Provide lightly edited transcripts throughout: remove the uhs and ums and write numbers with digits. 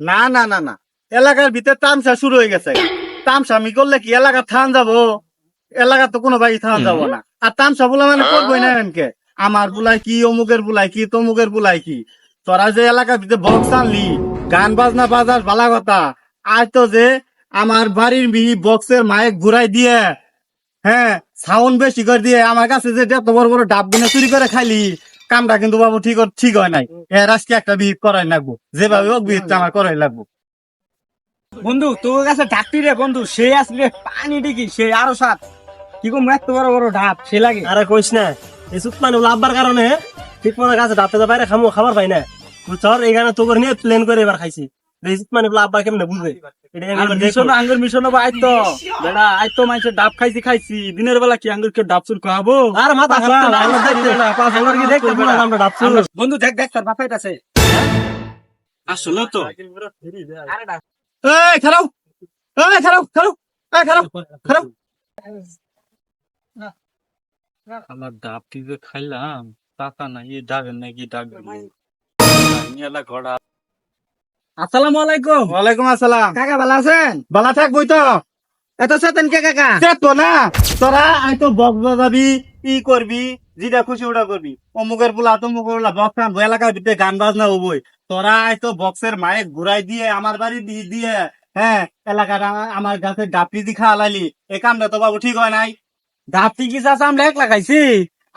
না না না না, এলাকার ভিতরে তামসা শুরু হয়ে গেছে। তামসামি করলে কি এলাকা থান যাবো? এলাকা তো কোনো ভাই থান যাবো না। আর তামসা বলে মানে করবোই না এমনকে। আমার বুলাই কি, অমুকের বুলাই কি, তমুকের বুলাই কি। তোরা যে এলাকার ভিতরে বক্স আনলি, গান বাজনা বাজার ভালা কথা। আজ তো যে আমার বাড়ির মিহি বক্সের মাইক ঘুরাই দিয়ে, হ্যাঁ, সাউন্ড বেশি করে দিয়ে আমার কাছে যে এত বড় বড় ডাব গুনে চুরি করে খাইলি, কামটা কিন্তু বাবু ঠিক হয় নাই। এর আজকে একটা বিহিত করাই লাগবো, যেভাবে হোক বিহিতটা আমার করাই লাগবো। বন্ধু তোর কাছে ডাকতি রে বন্ধু, সে আসলে পানি ডিকি সে আরো সাত কি কম এত বড় বড় ঢাপ সে লাগে। আরে কইস না, এই সুত মানে লাভবার কারণে ঠিক মতো গাছে ডাবতে বাইরে খাবার পাই না বুঝছর। এইখানে তো করে নিয়ে প্লেন করে এবার খাইছি। এই সুত মানে লাভবার কেমনে বুঝবে? এটা আমি এবার দেখো। আঙ্গুর মিশন আইতো বেড়া আইতো মানুষের ডাব খাইছি দিনের বেলা কি আঙ্গুর কেউ ডাব চুর খাবো? আর মাথা খারাপ না, আমরা দেখতে আমরা কি দেখতে না আমরা ডাবছি। বন্ধু দেখ দেখ তোর মাথায় আছে আসলে তো এই খারাপ, এই খারাপ খারাপ, এই খারাপ খারাপ। আমার ডাব কি যে খাইলাম টাকা নাই, এই ডাবের নাকি ডাব ঘোড়া। আসসালামু আলাইকুম। ওয়ালাইকুম আসসালাম। কাকা ভালো আছেন? ভালো থাকবই তো? এত চেতেন কে কাকা? তো না, তোরা আইতো বক্স বাজাবি, ই করবি, যেটা খুশি ওটা করবি। অমুকের বুলা তমুকের বুলা বক্স আনবো, এলাকার ভিতরে গান বাজনা হবই। তোরা আইতো বক্সের মাইক ঘুরাই দিয়ে আমার বাড়ি দিয়ে, হ্যাঁ, এলাকার আমার গাছে ডাপটি দি খাওয়ালাইলি। এই কামটা তো বাবু ঠিক হয় নাই। ডাবটি কি চাষ আমরা এক লাগাইছি,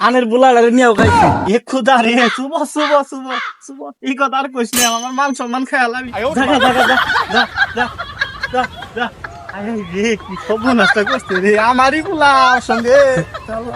আনের বুলারে নিয়েও খাইছি। এ খুদা রে, শুভ শুভ শুভ শুভ, এই কথা আর কইস না, আমার মান সম্মান খেয়ালাবি। যা। আরে রে, কি সর্বনাশটা করছে রে আমারই বুলা সঙ্গে। চলো।